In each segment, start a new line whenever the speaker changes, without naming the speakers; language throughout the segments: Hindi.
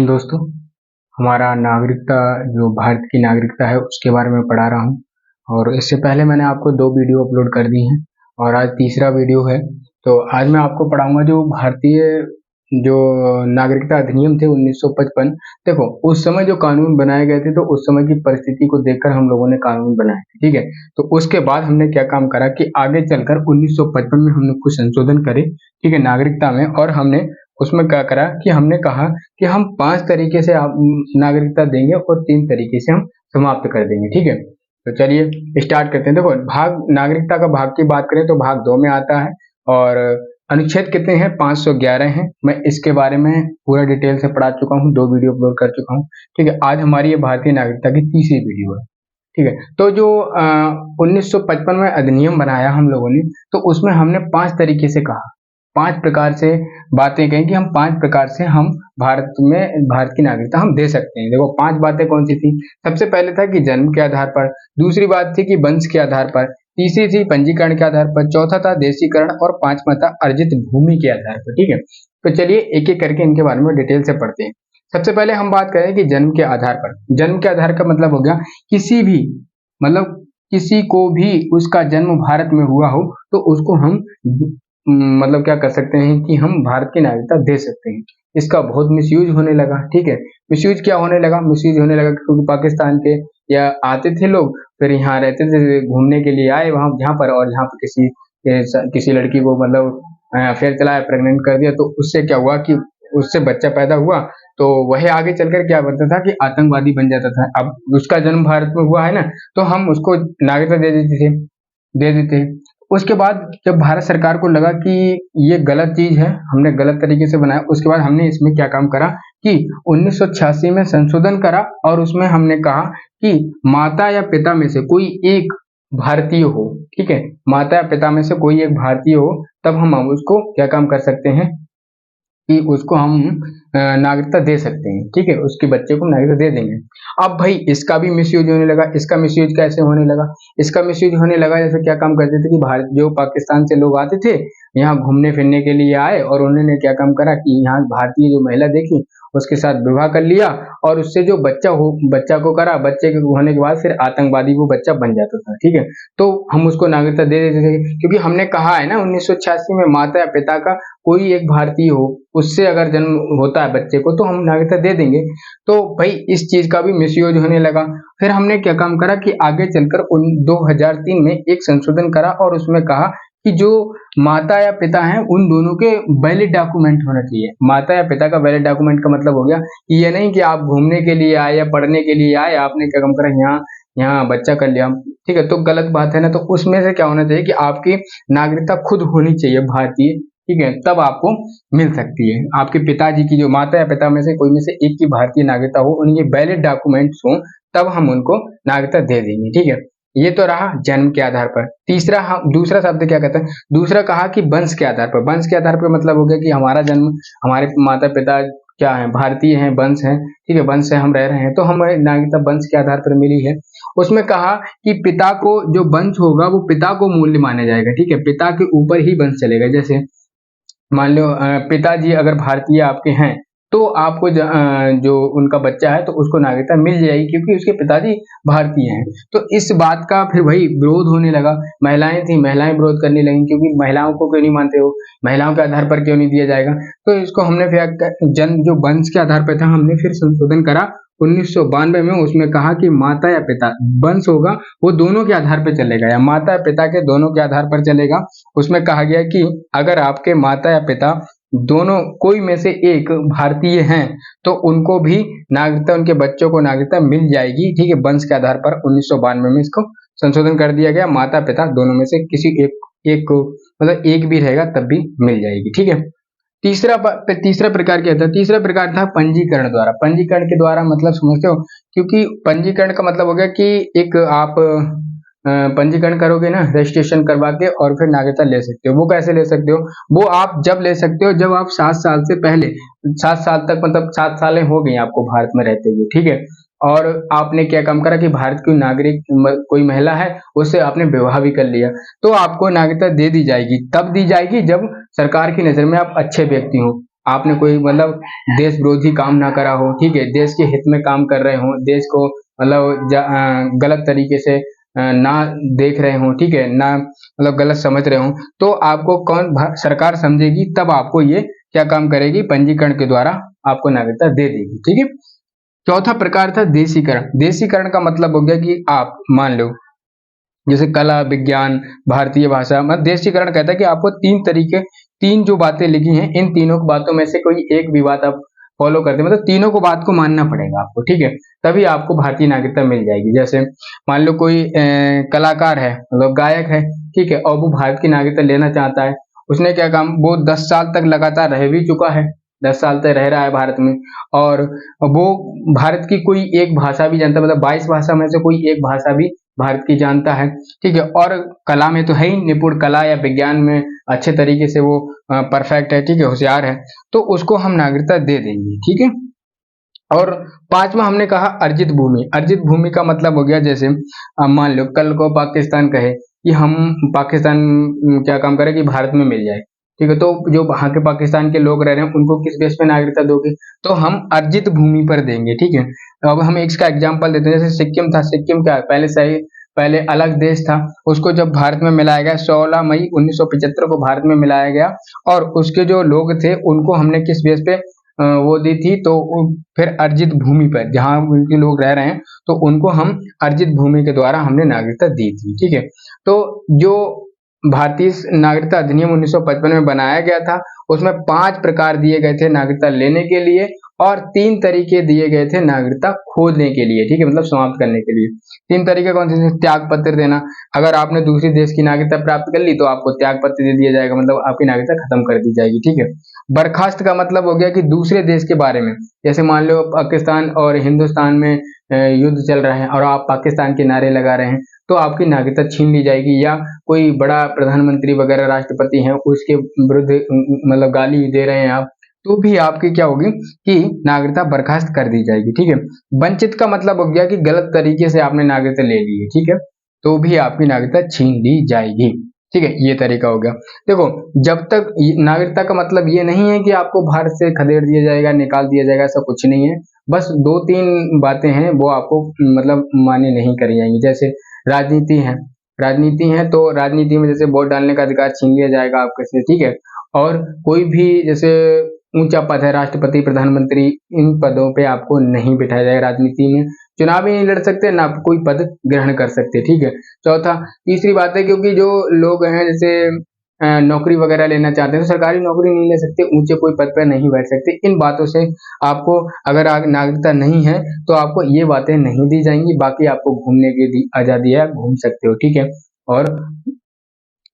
लेकिन दोस्तों, हमारा नागरिकता जो भारत की नागरिकता है उसके बारे में पढ़ा रहा हूँ। और इससे पहले मैंने आपको 2 वीडियो अपलोड कर दी हैं और आज तीसरा वीडियो है। तो आज मैं आपको पढ़ाऊंगा जो भारतीय जो नागरिकता अधिनियम थे 1955। देखो, उस समय जो कानून बनाए गए थे तो उस समय की परिस्थिति को देखकर हम लोगों ने कानून बनाए थे, ठीक है। तो उसके बाद हमने क्या काम करा कि आगे चलकर 1955 में हमने कुछ संशोधन करे, ठीक है, नागरिकता में। और हमने उसमें क्या करा कि हमने कहा कि हम 5 तरीके से नागरिकता देंगे और 3 तरीके से हम समाप्त कर देंगे, ठीक है। तो चलिए स्टार्ट करते हैं। देखो, भाग नागरिकता का भाग की बात करें तो भाग 2 में आता है और अनुच्छेद कितने हैं? 511 हैं। मैं इसके बारे में पूरा डिटेल से पढ़ा चुका हूँ, 2 वीडियो अपलोड कर चुका हूँ, ठीक है। आज हमारी ये भारतीय नागरिकता की तीसरी वीडियो है, ठीक है। तो जो 1955 में अधिनियम बनाया हम लोगों ने, तो उसमें हमने 5 तरीके से कहा, 5 प्रकार से बातें कही कि हम 5 प्रकार से हम भारत की नागरिकता हम दे सकते हैं। देखो, 5 बातें कौन सी थी? सबसे पहले था कि जन्म के आधार पर, दूसरी बात थी कि वंश के आधार पर, तीसरी थी पंजीकरण के आधार पर, चौथा था देशीकरण और 5वां था अर्जित भूमि के आधार पर, ठीक है। तो चलिए एक एक करके इनके बारे में डिटेल से पढ़ते हैं। सबसे पहले हम बात करें कि जन्म के आधार पर। जन्म के आधार का मतलब हो गया किसी भी, मतलब किसी को भी उसका जन्म भारत में हुआ हो तो उसको हम मतलब क्या कर सकते हैं कि हम भारत की नागरिकता दे सकते हैं। इसका बहुत मिसयूज होने लगा, ठीक है। मिसयूज क्या होने लगा? मिसयूज होने लगा क्योंकि पाकिस्तान के या आते थे लोग, फिर यहाँ रहते थे, घूमने के लिए आए वहां यहाँ पर, और यहाँ पर किसी लड़की को मतलब अफेयर चलाया, प्रेग्नेंट कर दिया। तो उससे क्या हुआ कि उससे बच्चा पैदा हुआ तो वही आगे चलकर क्या बनता था कि आतंकवादी बन जाता था। अब उसका जन्म भारत में हुआ है ना, तो हम उसको नागरिकता दे देते हैं। उसके बाद जब भारत सरकार को लगा कि ये गलत चीज है, हमने गलत तरीके से बनाया, उसके बाद हमने इसमें क्या काम करा कि 1986 में संशोधन करा और उसमें हमने कहा कि माता या पिता में से कोई एक भारतीय हो, ठीक है, माता या पिता में से कोई एक भारतीय हो, तब हम उसको क्या काम कर सकते हैं कि उसको हम नागरिकता दे सकते हैं, ठीक है, उसके बच्चे को नागरिकता दे देंगे। अब भाई इसका भी मिसयूज होने लगा। इसका मिसयूज कैसे होने लगा? इसका मिसयूज होने लगा जैसे क्या काम करते थे कि भारत जो पाकिस्तान से लोग आते थे यहाँ घूमने फिरने के लिए आए और उन्होंने क्या काम करा कि यहाँ भारतीय जो महिला देखी उसके साथ विवाह कर लिया और उससे जो बच्चा को करा, बच्चे के होने के बाद फिर आतंकवादी वो बच्चा बन जाता था, ठीक है। तो हम उसको नागरिकता दे देते थे क्योंकि हमने कहा है ना 1986 में माता या पिता का कोई एक भारतीय हो, उससे अगर जन्म होता है बच्चे को तो हम नागरिकता दे देंगे। तो भाई इस चीज का भी मिसयूज होने लगा। फिर हमने क्या काम करा कि आगे चलकर 2003 में एक संशोधन करा और उसमें कहा कि जो माता या पिता हैं उन दोनों के वैलिड डॉक्यूमेंट होना चाहिए। माता या पिता का वैलिड डॉक्यूमेंट का मतलब हो गया कि ये नहीं कि आप घूमने के लिए आए या पढ़ने के लिए आए, आपने क्या काम करा यहाँ बच्चा कर लिया, ठीक है, तो गलत बात है ना। तो उसमें से क्या होना चाहिए कि आपकी नागरिकता खुद होनी चाहिए भारतीय, ठीक है, तब आपको मिल सकती है। आपके पिताजी की जो माता या पिता में से कोई में से एक की भारतीय नागरिकता हो, उनके वैलिड डॉक्यूमेंट्स हो, तब हम उनको नागरिकता दे देंगे, ठीक है। ये तो रहा जन्म के आधार पर। दूसरा शब्द क्या कहता है? दूसरा कहा कि वंश के आधार पर। वंश के आधार पर मतलब हो गया कि हमारा जन्म, हमारे माता पिता क्या है, भारतीय हैं, वंश है, ठीक है, वंश से हम रह रहे हैं तो हमें नागरिकता वंश के आधार पर मिली है। उसमें कहा कि पिता को जो वंश होगा वो पिता को मूल्य माना जाएगा, ठीक है, पिता के ऊपर ही वंश चलेगा। जैसे मान लो पिताजी अगर भारतीय आपके हैं तो आपको जो उनका बच्चा है तो उसको नागरिकता मिल जाएगी क्योंकि उसके पिताजी भारतीय हैं। तो इस बात का फिर वही विरोध होने लगा। महिलाएं थी, महिलाएं विरोध करने लगी क्योंकि महिलाओं को क्यों नहीं मानते हो, महिलाओं के आधार पर क्यों नहीं दिया जाएगा। तो इसको हमने फिर जन्म जो वंश के आधार पर था हमने फिर संशोधन करा 1992 में। उसमें कहा कि माता या पिता, वंश होगा वो दोनों के आधार पर चलेगा या माता या पिता के दोनों के आधार पर चलेगा। उसमें कहा गया कि अगर आपके माता या पिता दोनों कोई में से एक भारतीय हैं तो उनको भी नागरिकता, उनके बच्चों को नागरिकता मिल जाएगी, ठीक है, वंश के आधार पर। 1992 में इसको संशोधन कर दिया गया, माता पिता दोनों में से किसी एक को, मतलब एक भी रहेगा तब भी मिल जाएगी, ठीक है। तीसरा प्रकार क्या था? तीसरा प्रकार था पंजीकरण द्वारा। पंजीकरण के द्वारा मतलब समझते हो? क्योंकि पंजीकरण का मतलब हो गया कि एक आप पंजीकरण करोगे ना, रजिस्ट्रेशन करवा के और फिर नागरिकता ले सकते हो। वो कैसे ले सकते हो? वो आप जब ले सकते हो जब आप 7 साल से पहले, 7 साल तक, मतलब 7 सालें हो गई आपको भारत में रहते हुए, ठीक है, और आपने क्या काम करा कि भारत की नागरिक कोई महिला है उससे आपने विवाह भी कर लिया, तो आपको नागरिकता दे दी जाएगी। तब दी जाएगी जब सरकार की नजर में आप अच्छे व्यक्ति हो, आपने कोई मतलब देश विरोधी काम ना करा हो, ठीक है, देश के हित में काम कर रहे हो, देश को मतलब गलत तरीके से ना देख रहे हो, ठीक है, ना मतलब गलत समझ रहे हो, तो आपको सरकार समझेगी, तब आपको ये क्या काम करेगी, पंजीकरण के द्वारा आपको नागरिकता दे देगी, ठीक है। चौथा प्रकार था देशीकरण। देशीकरण का मतलब हो गया कि आप मान लो जैसे कला, विज्ञान, भारतीय भाषा, मतलब देशीकरण कहता है कि आपको तीन जो बातें लिखी हैं, इन तीनों बातों में से कोई एक भी बात आप फॉलो करते, मतलब तीनों को बात को मानना पड़ेगा आपको, ठीक है, तभी आपको भारतीय नागरिकता मिल जाएगी। जैसे मान लो कोई कलाकार है, मतलब गायक है, ठीक है, और वो भारत की नागरिकता लेना चाहता है, उसने क्या काम, वो 10 साल तक लगातार रह भी चुका है, 10 साल तक रह रहा है भारत में, और वो भारत की कोई एक भाषा भी जानता है, मतलब 22 भाषा में से कोई एक भाषा भी भारत की जानता है, ठीक है, और कला में तो है ही निपुण, कला या विज्ञान में अच्छे तरीके से वो परफेक्ट है, ठीक है, होशियार है, तो उसको हम नागरिकता दे देंगे, ठीक है। और पांचवा हमने कहा अर्जित भूमि। अर्जित भूमि का मतलब हो गया जैसे मान लो कल को पाकिस्तान कहे कि हम पाकिस्तान क्या काम करें कि भारत में मिल जाए, ठीक है, तो जो वहां के पाकिस्तान के लोग रह रहे हैं उनको किस बेस पे नागरिकता दोगे, तो हम अर्जित भूमि पर देंगे, ठीक है। अब हम इसका एग्जाम्पल देते हैं, जैसे सिक्किम था, सिक्किम क्या पहले अलग देश था, उसको जब भारत में मिलाया गया 16 मई 1975 को भारत में मिलाया गया, और उसके जो लोग थे उनको हमने किस बेस पे वो दी थी, तो फिर अर्जित भूमि पर जहाँ उनके लोग रह रहे हैं, तो उनको हम अर्जित भूमि के द्वारा हमने नागरिकता दी थी, ठीक है। तो जो भारतीय नागरिकता अधिनियम 1955 में बनाया गया था, उसमें 5 प्रकार दिए गए थे नागरिकता लेने के लिए, और 3 तरीके दिए गए थे नागरिकता खोने के लिए, ठीक है, मतलब समाप्त करने के लिए। 3 तरीके कौन से थे? त्याग पत्र देना, अगर आपने दूसरी देश की नागरिकता प्राप्त कर ली तो आपको त्याग पत्र दे दिया जाएगा, मतलब आपकी नागरिकता खत्म कर दी जाएगी, ठीक है। बर्खास्त का मतलब हो गया कि दूसरे देश के बारे में, जैसे मान लो पाकिस्तान और हिंदुस्तान में युद्ध चल रहा है और आप पाकिस्तान के नारे लगा रहे हैं, तो आपकी नागरिकता छीन ली जाएगी, या कोई बड़ा प्रधानमंत्री वगैरह राष्ट्रपति हैं उसके विरुद्ध मतलब गाली दे रहे हैं आप, तो भी आपकी क्या होगी कि नागरिकता बर्खास्त कर दी जाएगी, ठीक है। वंचित का मतलब हो गया कि गलत तरीके से आपने नागरिकता ले ली है, ठीक है, तो भी आपकी नागरिकता छीन ली जाएगी, ठीक है, ये तरीका हो गया। देखो, जब तक नागरिकता का मतलब ये नहीं है कि आपको भारत से खदेड़ दिया जाएगा, निकाल दिया जाएगा, ऐसा कुछ नहीं है, बस 2-3 बातें हैं वो आपको मतलब मान्य नहीं करी जाएंगी। जैसे राजनीति है, राजनीति है तो राजनीति में जैसे वोट डालने का अधिकार छीन लिया जाएगा आपके से, ठीक है, और कोई भी जैसे ऊंचा पद है, राष्ट्रपति, प्रधानमंत्री, इन पदों पे आपको नहीं बिठाया जाएगा, राजनीति में चुनाव ही नहीं लड़ सकते, ना कोई पद ग्रहण कर सकते, ठीक है। तीसरी बात है, क्योंकि जो लोग हैं जैसे नौकरी वगैरह लेना चाहते हैं तो सरकारी नौकरी नहीं ले सकते, ऊंचे कोई पद पर नहीं बैठ सकते, इन बातों से आपको अगर नागरिकता नहीं है तो आपको ये बातें नहीं दी जाएंगी, बाकी आपको घूमने की आजादी है, घूम सकते हो, ठीक है, और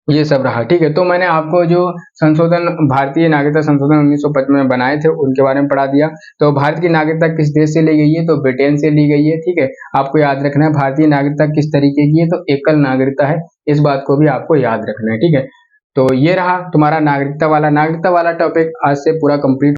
ये सब रहा, ठीक है। तो मैंने आपको जो संशोधन भारतीय नागरिकता संशोधन 1955 में बनाए थे उनके बारे में पढ़ा दिया। तो भारत की नागरिकता किस देश से ली गई है, तो ब्रिटेन से ली गई है, ठीक है, आपको याद रखना है। भारतीय नागरिकता किस तरीके की है, तो एकल नागरिकता है, इस बात को भी आपको याद रखना है, ठीक है। तो ये रहा तुम्हारा नागरिकता वाला टॉपिक आज से पूरा कंप्लीट